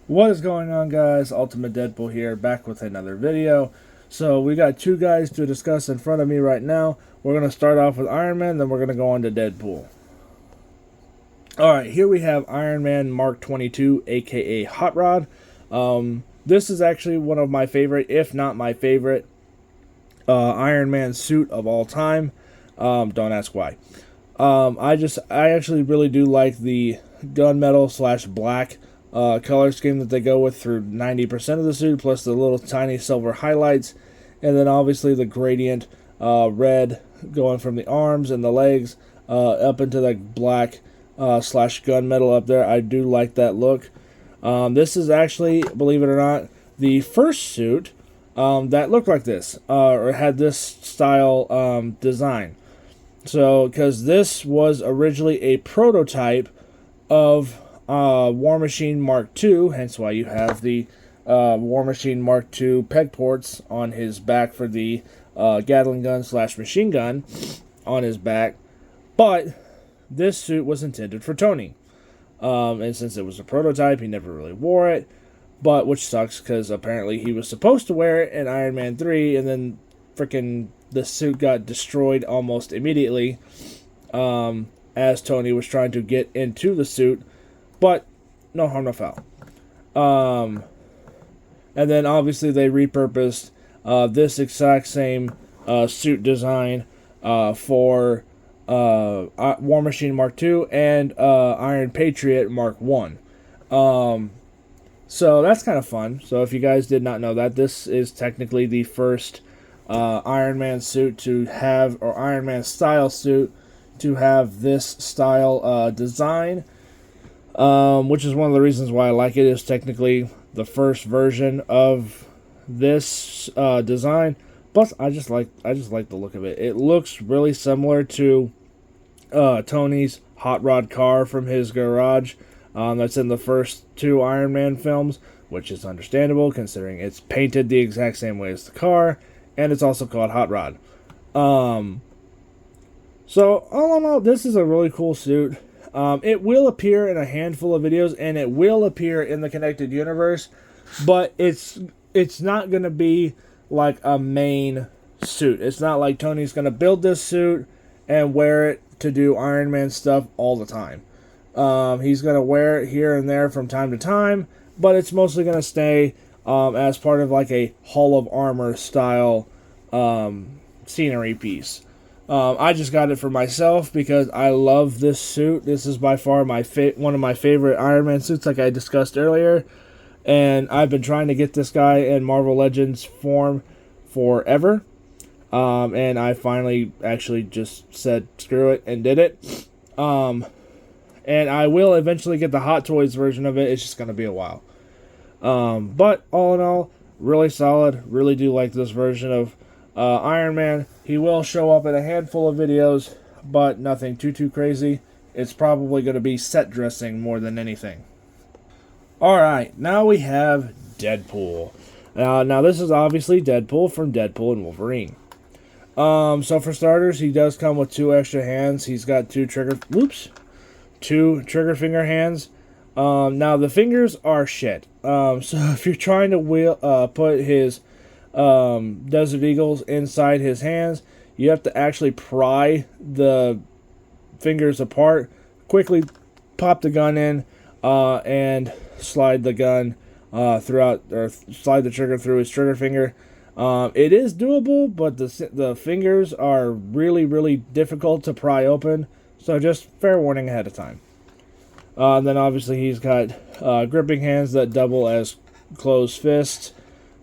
What is going on, guys? Ultimate Deadpool here, back with another video. So we got two guys to discuss in front of me right now. We're going to start off with Iron Man, then we're going to go on to Deadpool. Alright, here we have Iron Man Mark 22, aka Hot Rod. This is actually one of my favorite, if not my favorite, Iron Man suit of all time. Don't ask why. I actually really do like the gunmetal slash black color scheme that they go with through 90% of the suit, plus the little tiny silver highlights, and then obviously the gradient red going from the arms and the legs up into the black slash gunmetal up there. I do like that look. This is actually, believe it or not, the first suit that looked like this or had this style design. So, because this was originally a prototype of War Machine Mark II, hence why you have the War Machine Mark II peg ports on his back for the Gatling gun slash machine gun on his back. But this suit was intended for Tony. And since it was a prototype, he never really wore it. But, which sucks, because apparently he was supposed to wear it in Iron Man 3, and then freaking the suit got destroyed almost immediately as Tony was trying to get into the suit. But no harm, no foul. And then obviously they repurposed this exact same suit design for War Machine Mark II and Iron Patriot Mark I. So that's kind of fun. So if you guys did not know that, this is technically the first Iron Man suit to have, or Iron Man style suit to have this style design. Which is one of the reasons why I like it. Is technically the first version of this design. Plus, I just like the look of it. It looks really similar to Tony's hot rod car from his garage. That's in the first two Iron Man films, which is understandable considering it's painted the exact same way as the car, and it's also called Hot Rod. So all in all, this is a really cool suit. It will appear in a handful of videos, and it will appear in the Connected Universe, but it's not going to be like a main suit. It's not like Tony's going to build this suit and wear it to do Iron Man stuff all the time. He's going to wear it here and there from time to time, but it's mostly going to stay as part of like a Hall of Armor style scenery piece. I just got it for myself because I love this suit. This is by far one of my favorite Iron Man suits, like I discussed earlier. And I've been trying to get this guy in Marvel Legends form forever. And I finally actually just said screw it and did it. And I will eventually get the Hot Toys version of it. It's just going to be a while. But all in all, really solid. Really do like this version of Iron Man. He will show up in a handful of videos, but nothing too crazy. It's probably going to be set dressing more than anything. Alright, now we have Deadpool. Now this is obviously Deadpool from Deadpool and Wolverine. So for starters, he does come with two extra hands. He's got two trigger finger hands. Now the fingers are shit. So if you're trying to put his Desert Eagles inside his hands, you have to actually pry the fingers apart, quickly pop the gun in, and slide the gun throughout, or slide the trigger through his trigger finger. It is doable, but the fingers are really difficult to pry open, so just fair warning ahead of time. Then obviously he's got gripping hands that double as closed fists,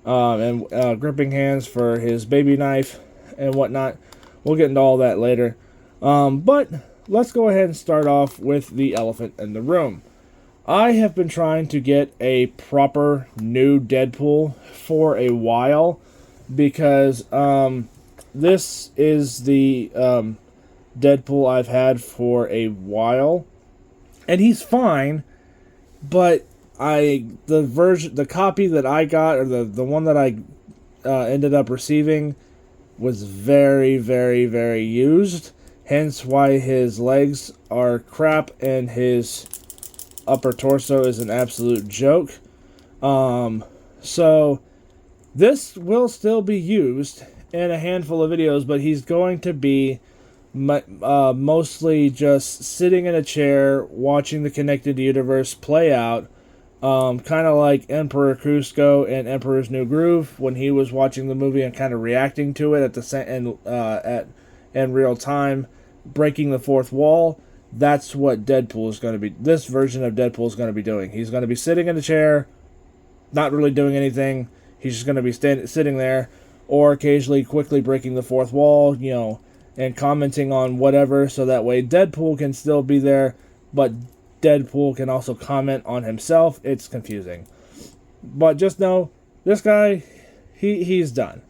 and gripping hands for his baby knife and whatnot. We'll get into all that later. But let's go ahead and start off with the elephant in the room. I have been trying to get a proper new Deadpool for a while because this is the Deadpool I've had for a while, and he's fine, but the copy that I got, or the one that I ended up receiving, was very used. Hence why his legs are crap and his upper torso is an absolute joke. So this will still be used in a handful of videos, but he's going to be mostly just sitting in a chair watching the connected universe play out, kind of like Emperor Cusco in Emperor's New Groove when he was watching the movie and kind of reacting to it at the in real time, breaking the fourth wall. That's what Deadpool is going to be. This version of Deadpool is going to be doing. He's going to be sitting in a chair, not really doing anything. He's just going to be sitting there, or occasionally quickly breaking the fourth wall, and commenting on whatever, so that way Deadpool can still be there, but Deadpool can also comment on himself. It's confusing. But just know, this guy, he's done.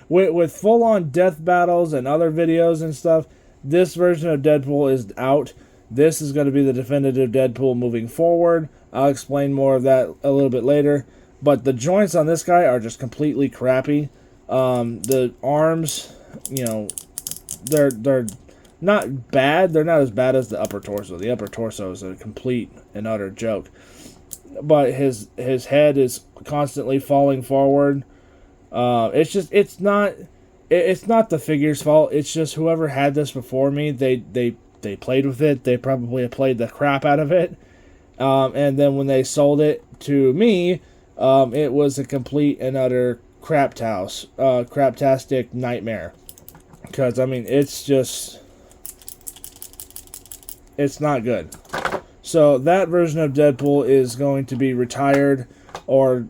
with full-on death battles and other videos and stuff, this version of Deadpool is out. This is going to be the definitive Deadpool moving forward. I'll explain more of that a little bit later. But the joints on this guy are just completely crappy. The arms, they're not bad. They're not as bad as the upper torso. The upper torso is a complete and utter joke. But his head is constantly falling forward. It's not the figure's fault. It's just whoever had this before me, they played with it. They probably played the crap out of it. And then when they sold it to me, it was a complete and utter craptastic nightmare. Because, it's not good. So that version of Deadpool is going to be retired or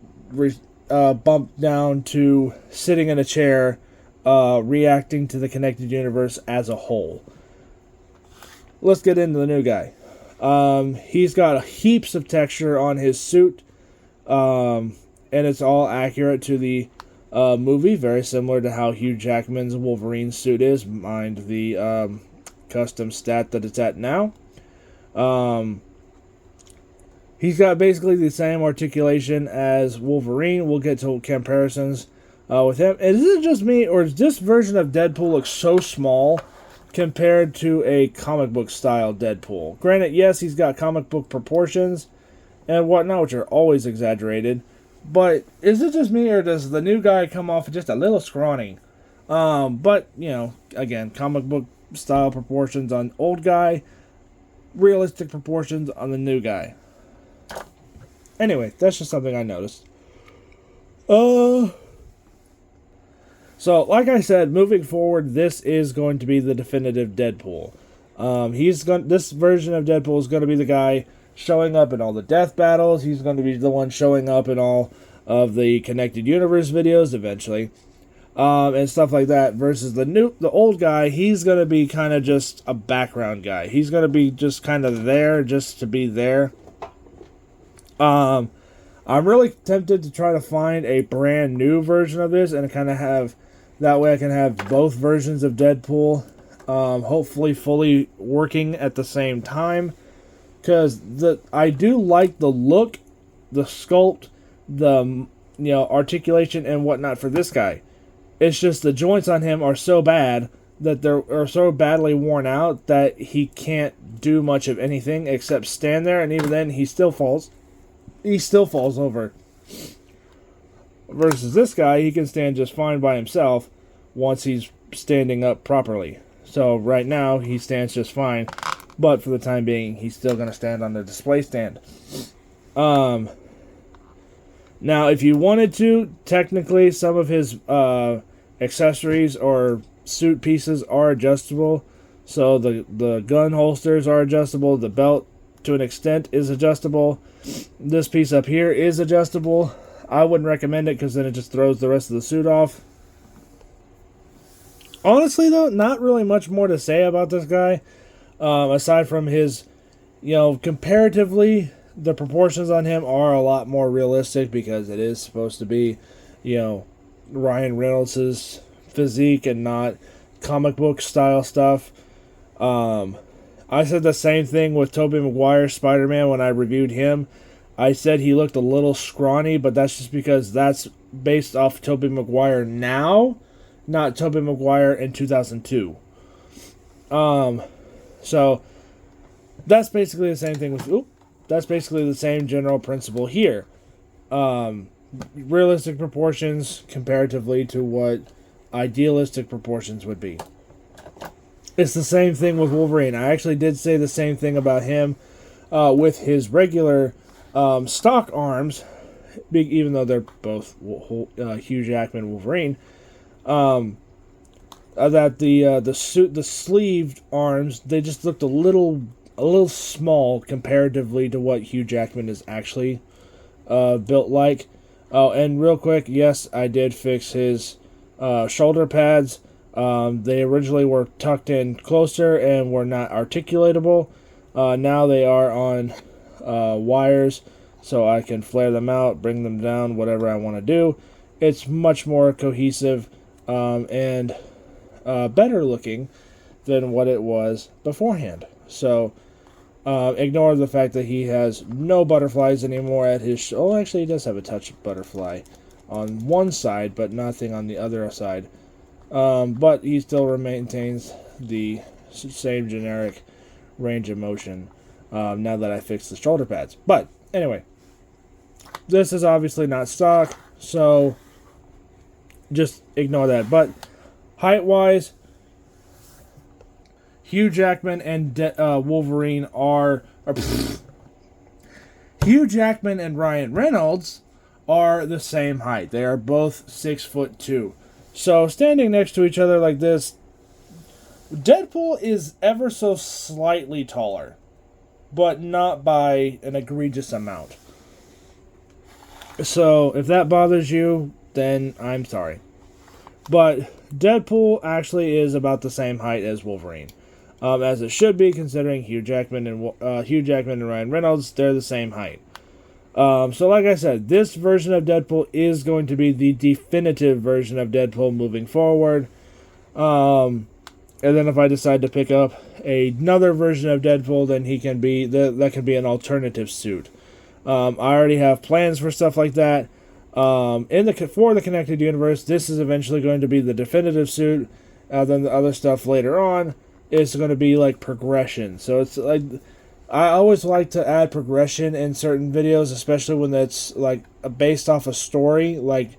bumped down to sitting in a chair, reacting to the connected universe as a whole. Let's get into the new guy. He's got heaps of texture on his suit, and it's all accurate to the movie, very similar to how Hugh Jackman's Wolverine suit is, mind the custom stat that it's at now. He's got basically the same articulation as Wolverine. We'll get to comparisons with him. And is it just me, or does this version of Deadpool look so small compared to a comic book style Deadpool? Granted, yes, he's got comic book proportions and whatnot, which are always exaggerated. But is it just me, or does the new guy come off just a little scrawny? But, again, comic book style proportions on old guy, realistic proportions on the new guy. Anyway, that's just something I noticed. So, like I said, moving forward, this is going to be the definitive Deadpool. This version of Deadpool is going to be the guy showing up in all the death battles. He's going to be the one showing up in all of the Connected Universe videos eventually, and stuff like that. Versus the old guy, he's going to be kind of just a background guy. He's going to be just kind of there just to be there. I'm really tempted to try to find a brand new version of this and kind of have, that way I can have both versions of Deadpool, hopefully fully working at the same time. Because I do like the look, the sculpt, the articulation and whatnot for this guy. It's just the joints on him are so bad that are so badly worn out that he can't do much of anything except stand there, and even then he still falls. He still falls over. Versus this guy, he can stand just fine by himself once he's standing up properly. So right now he stands just fine. But for the time being, he's still going to stand on the display stand. Now, if you wanted to, technically some of his accessories or suit pieces are adjustable. So the gun holsters are adjustable. The belt, to an extent, is adjustable. This piece up here is adjustable. I wouldn't recommend it because then it just throws the rest of the suit off. Honestly, though, not really much more to say about this guy. Aside from his, comparatively, the proportions on him are a lot more realistic because it is supposed to be, Ryan Reynolds' physique and not comic book style stuff. I said the same thing with Tobey Maguire's Spider-Man when I reviewed him. I said he looked a little scrawny, but that's just because that's based off Tobey Maguire now, not Tobey Maguire in 2002. So that's basically the same thing with. That's basically the same general principle here. realistic proportions comparatively to what idealistic proportions would be. It's the same thing with Wolverine. I actually did say the same thing about him with his regular stock arms, even though they're both Hugh Jackman Wolverine. That the sleeved arms, they just looked a little small comparatively to what Hugh Jackman is actually built like. Oh, and real quick, yes, I did fix his shoulder pads. They originally were tucked in closer and were not articulatable. Now they are on wires, so I can flare them out, bring them down, whatever I want to do. It's much more cohesive and better looking than what it was beforehand. So ignore the fact that he has no butterflies anymore at his... Oh, actually, he does have a touch of butterfly on one side, but nothing on the other side. But he still maintains the same generic range of motion now that I fixed the shoulder pads. But anyway, this is obviously not stock, so just ignore that. But height-wise, Hugh Jackman and Wolverine are Hugh Jackman and Ryan Reynolds are the same height. They are both 6'2". So standing next to each other like this, Deadpool is ever so slightly taller, but not by an egregious amount. So if that bothers you, then I'm sorry. But Deadpool actually is about the same height as Wolverine, as it should be, considering Hugh Jackman and Ryan Reynolds, they're the same height. So like I said, this version of Deadpool is going to be the definitive version of Deadpool moving forward. And then if I decide to pick up another version of Deadpool, then he can be that can be an alternative suit. I already have plans for stuff like that. For the Connected Universe, this is eventually going to be the definitive suit. Then the other stuff later on is going to be like progression. So it's like, I always like to add progression in certain videos, especially when it's like based off a story. Like,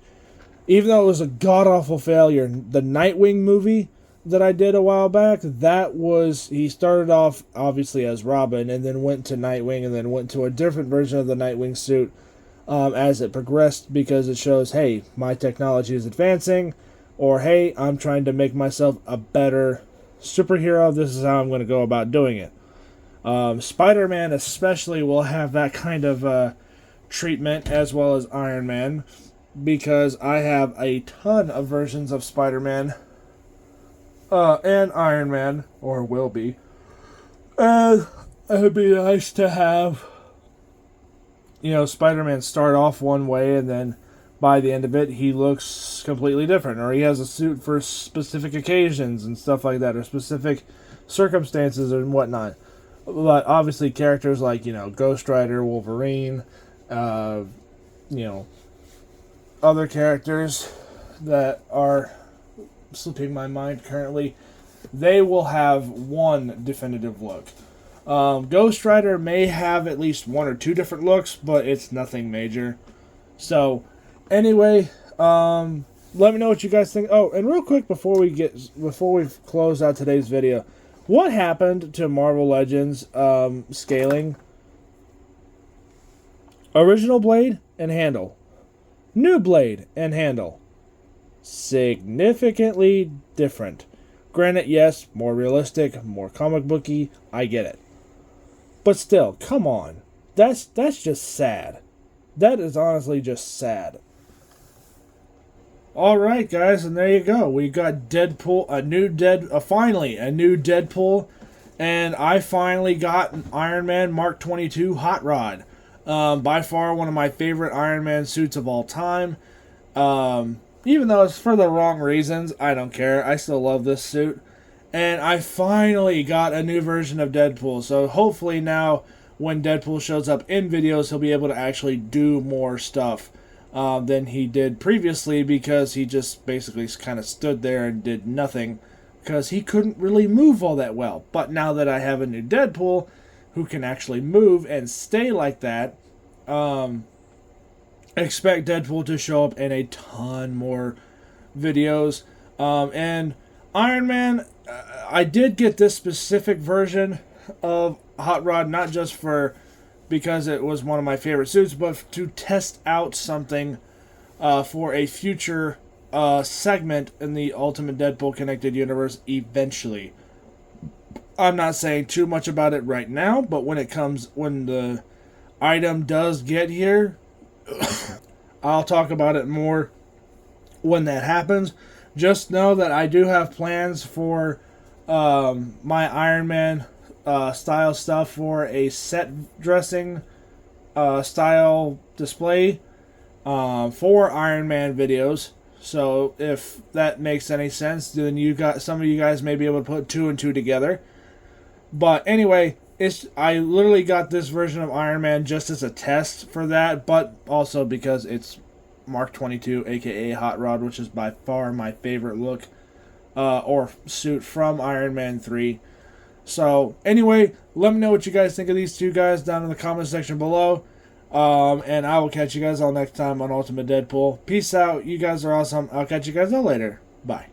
even though it was a god-awful failure, the Nightwing movie that I did a while back, he started off obviously as Robin and then went to Nightwing and then went to a different version of the Nightwing suit as it progressed, because it shows, hey, my technology is advancing, or hey, I'm trying to make myself a better superhero. This is how I'm going to go about doing it. Spider-Man especially will have that kind of treatment, as well as Iron Man, because I have a ton of versions of Spider-Man and Iron Man, or will be. And it would be nice to have, Spider-Man start off one way and then by the end of it he looks completely different, or he has a suit for specific occasions and stuff like that, or specific circumstances and whatnot. But obviously characters like, Ghost Rider, Wolverine, other characters that are slipping my mind currently, they will have one definitive look. Ghost Rider may have at least one or two different looks, but it's nothing major. So, anyway, let me know what you guys think. Oh, and real quick before we close out today's video, what happened to Marvel Legends scaling? Original blade and handle. New blade and handle. Significantly different. Granted, yes, more realistic, more comic booky, I get it. But still, come on. That's just sad. That is honestly just sad. Alright, guys, and there you go. We got Deadpool, finally, a new Deadpool, and I finally got an Iron Man Mark 22 Hot Rod. By far one of my favorite Iron Man suits of all time. Even though it's for the wrong reasons, I don't care. I still love this suit. And I finally got a new version of Deadpool, so hopefully now when Deadpool shows up in videos, he'll be able to actually do more stuff than he did previously, because he just basically kind of stood there and did nothing because he couldn't really move all that well. But now that I have a new Deadpool who can actually move and stay like that, expect Deadpool to show up in a ton more videos. And Iron Man, I did get this specific version of Hot Rod, not just for because it was one of my favorite suits, but to test out something for a future segment in the Ultimate Deadpool Connected Universe eventually. I'm not saying too much about it right now, but when the item does get here, I'll talk about it more when that happens. Just know that I do have plans for my Iron Man style stuff for a set dressing style display for Iron Man videos. So if that makes any sense, then some of you guys may be able to put 2 and 2 together. But anyway, I literally got this version of Iron Man just as a test for that, but also because it's Mark 22, aka Hot Rod, which is by far my favorite look or suit from Iron Man 3. So anyway, let me know what you guys think of these two guys down in the comment section below. And I will catch you guys all next time on Ultimate Deadpool. Peace out. You guys are awesome. I'll catch you guys all later. Bye.